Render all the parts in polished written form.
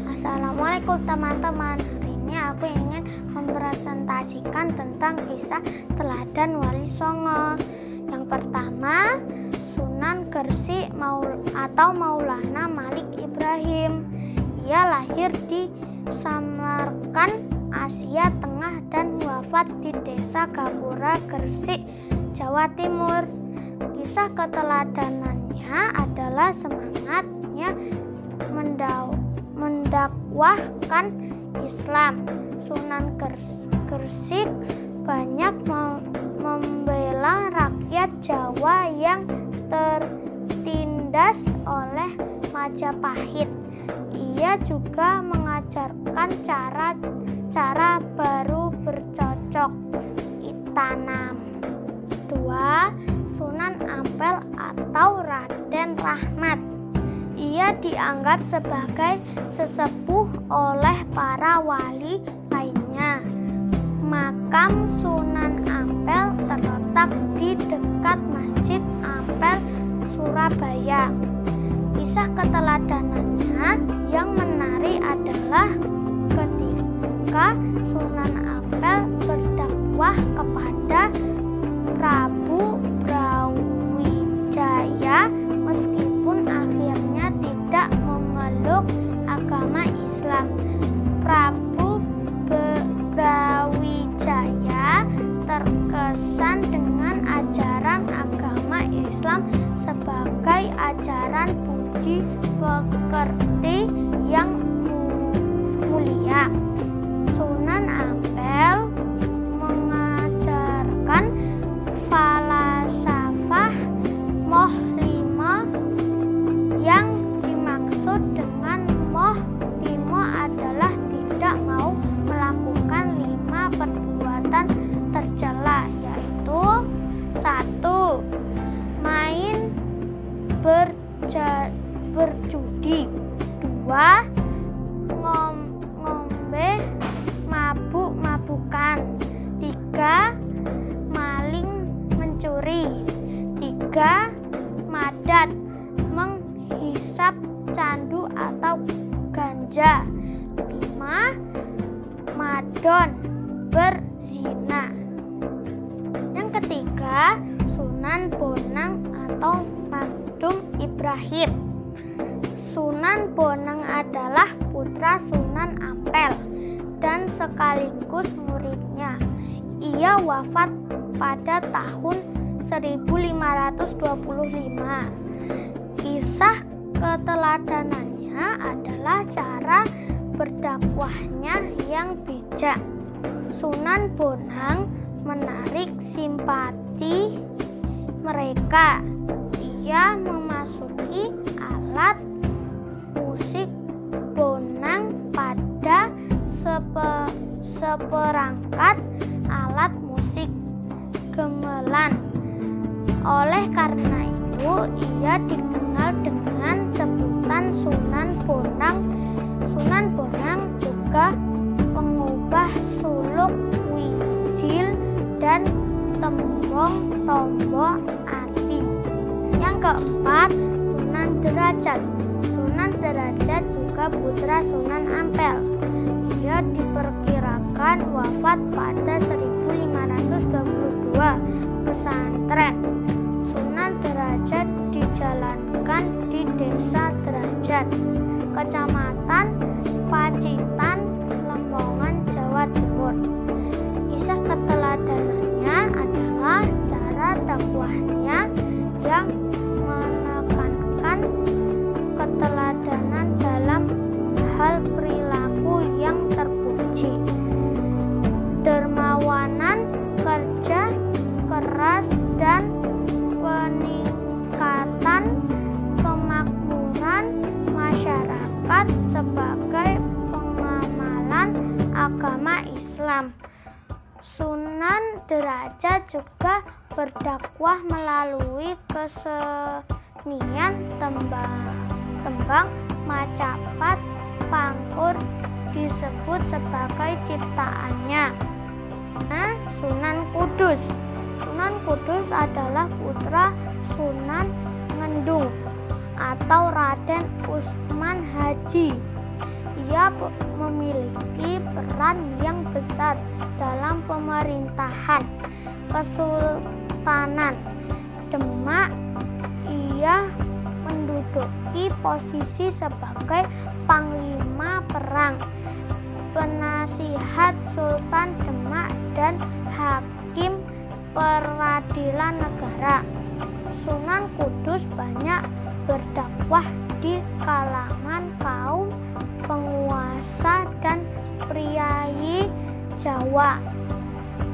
Assalamualaikum teman-teman, hari ini aku ingin mempresentasikan tentang kisah teladan Wali Songo. Yang pertama, Sunan Gresik atau Maulana Malik Ibrahim. Ia lahir di Samarkand, Asia Tengah dan wafat di desa Gapura, Gresik, Jawa Timur. Kisah keteladanannya adalah semangatnya mendakwahkan Islam. Sunan Gresik banyak membela rakyat Jawa yang tertindas oleh Majapahit. Ia juga mengajarkan cara baru bercocok tanam. 2. Sunan Ampel atau Raden Rahmat. Ia dianggap sebagai sesepuh oleh para wali lainnya. Makam Sunan Ampel terletak di dekat Masjid Ampel, Surabaya. Kisah keteladanannya yang menarik adalah ketika Sunan Ampel berdakwah kepada Prabu Brawijaya meskipun akhirnya tidak memeluk agama Islam. Prabu Brawijaya terkesan dengan ajaran agama Islam sebagai ajaran budi pekerti yang mulia. Sunan Ampel mengajarkan falasafah moh lima. Yang dimaksud dengan moh lima adalah tidak mau melakukan 5 perbuatan tercela, yaitu 1. Main berjudi. 2. Ngombe mabuk-mabukan. 3. Maling mencuri. 3. Madat menghisap candu atau ganja. 5. Madon berzina. Yang ketiga, Sunan Bonang atau Madum Ibrahim. Sunan Bonang adalah putra Sunan Ampel dan sekaligus muridnya. Ia wafat pada tahun 1525. Kisah keteladanannya adalah cara berdakwahnya yang bijak. Sunan Bonang menarik simpati mereka. Ia memasuki alat musik bonang pada seperangkat alat musik gamelan. Oleh karena itu, ia dikenal dengan sebutan Sunan Bonang. Sunan Bonang juga pengubah suluk wijil dan tembong tombo ati. Yang keempat, Sunan Derajat. Sunan Derajat juga putra Sunan Ampel. Ia diperkirakan wafat pada 1522. Pesantren Sunan Derajat dijalankan di Desa Derajat, Kecamatan Pacitan, Lembongan, Jawa Timur. Kisah keteladanannya adalah cara dakwahnya yang menekankan keteladanan dalam hal perilaku yang terpuji, dermawanan, kerja keras, dan peningkatan kemakmuran masyarakat sebagai agama Islam. Sunan Derajat juga berdakwah melalui kesenian tembang, macapat, pangkur disebut sebagai ciptaannya. Sunan Kudus. Sunan Kudus adalah putra Sunan Ngendung atau Raden Usman Haji. Ia memiliki peran yang besar dalam pemerintahan Kesultanan Demak. Ia menduduki posisi sebagai panglima perang, penasihat Sultan Demak, dan hakim peradilan negara. Sunan Kudus banyak berdakwah di kalangan kaum penguasa dan priai Jawa.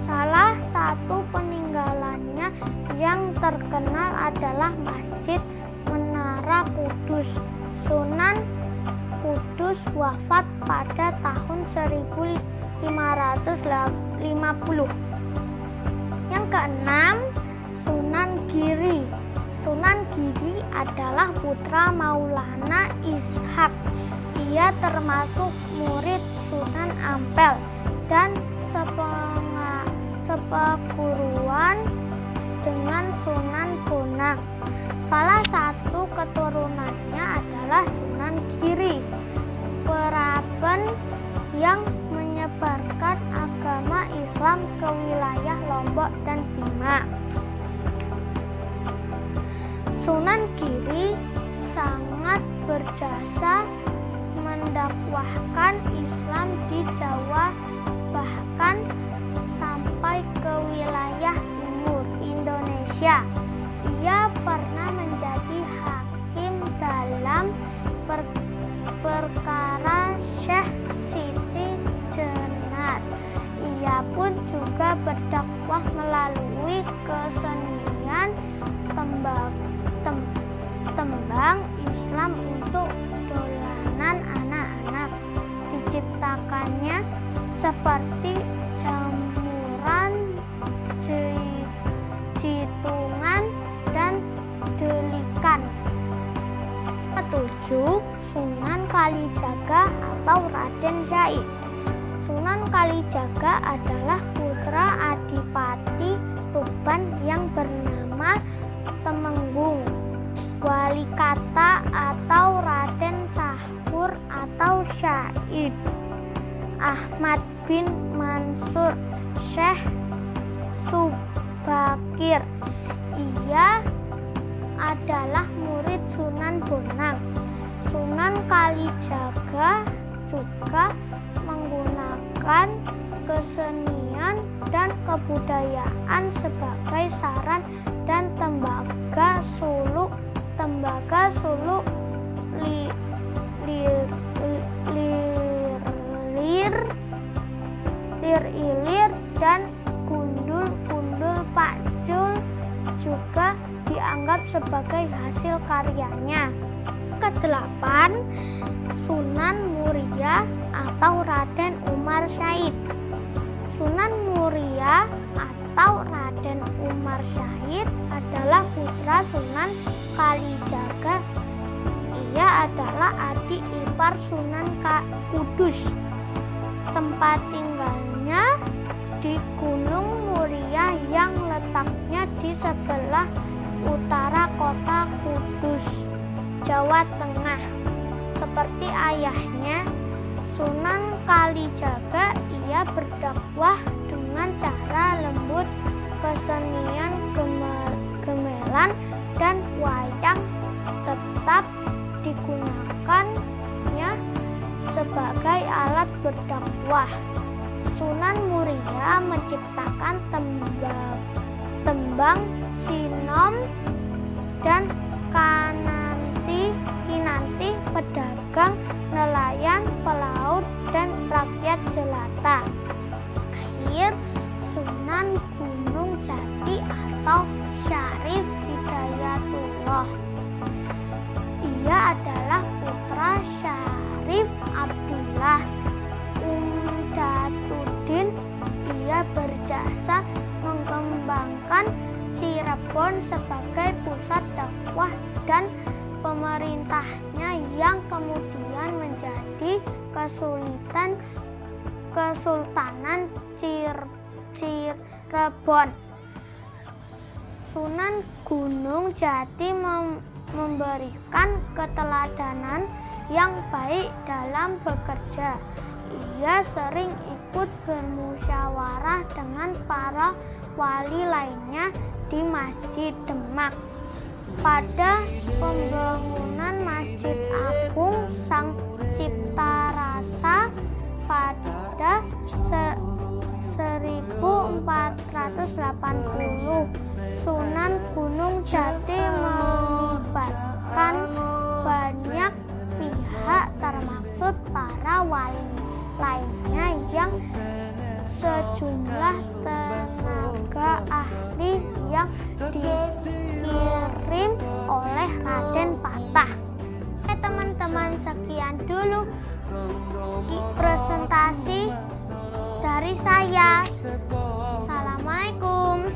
Salah satu peninggalannya yang terkenal adalah Masjid Menara Kudus. Sunan Kudus wafat pada tahun 1550. Yang keenam, Sunan Giri. Sunan Giri adalah putra Maulana Ishak. Ia termasuk murid Sunan Ampel dan sepeguruan dengan Sunan Bonang. Salah satu keturunannya adalah Sunan Giri, peraben yang menyebarkan agama Islam ke wilayah Lombok dan Bima. Sunan Giri sangat berjasa mendakwahkan Islam di Jawa, bahkan sampai ke wilayah timur Indonesia. Ia pernah menjadi hakim dalam perkara Syekh Siti Jenar. Ia pun juga berdakwah melalui kesenian tembang Islam untuk dolanan anak-anak. Diciptakannya seperti jamuran, jitungan, dan delikan. Ketujuh, Sunan Kalijaga atau Raden Syahid. Sunan Kalijaga adalah putra Adipati Tuban yang bernama Temenggung. Walikata atau Raden Sahur atau Syahid Ahmad bin Mansur Syekh Subakir. Ia adalah murid Sunan Bonang. Sunan Kalijaga juga menggunakan kesenian dan kebudayaan sebagai saran dan tembaga suluk lir-ilir dan gundul-gundul pacul juga dianggap sebagai hasil karyanya. Kedelapan, Sunan Muria atau Raden Umar Syahid. Sunan Muria atau Raden Umar Syahid adalah putra Sunan Kalijaga. Ia adalah adik ipar Sunan Kudus. Tempat tinggalnya di Gunung Muria yang letaknya di sebelah utara kota Kudus, Jawa Tengah. Seperti ayahnya, Sunan Kalijaga, ia berdakwah dengan cara lembut, kesenian gemelan dan wayang tetap digunakannya sebagai alat berdakwah. Sunan Muria menciptakan tembang, sinom, dan kinanti pedagang, nelayan, pelaut, dan rakyat jelata. Akhir, Sunan Gunung Jati atau Syarif Hidayatullah. Ia adalah putra Syarif Abdullah Umdat Cirebon sebagai pusat dakwah dan pemerintahnya yang kemudian menjadi Kesultanan Cirebon. Sunan Gunung Jati memberikan keteladanan yang baik dalam bekerja. Ia sering ikut bermusyawarah dengan para wali lainnya di Masjid Demak. Pada pembangunan Masjid Agung Sang Cipta Rasa pada 1480, Sunan Gunung Jati melibatkan banyak pihak termasuk para wali lainnya yang sejumlah tenaga ahli yang dikirim oleh Raden Patah. Teman-teman, sekian dulu presentasi dari saya. Assalamualaikum.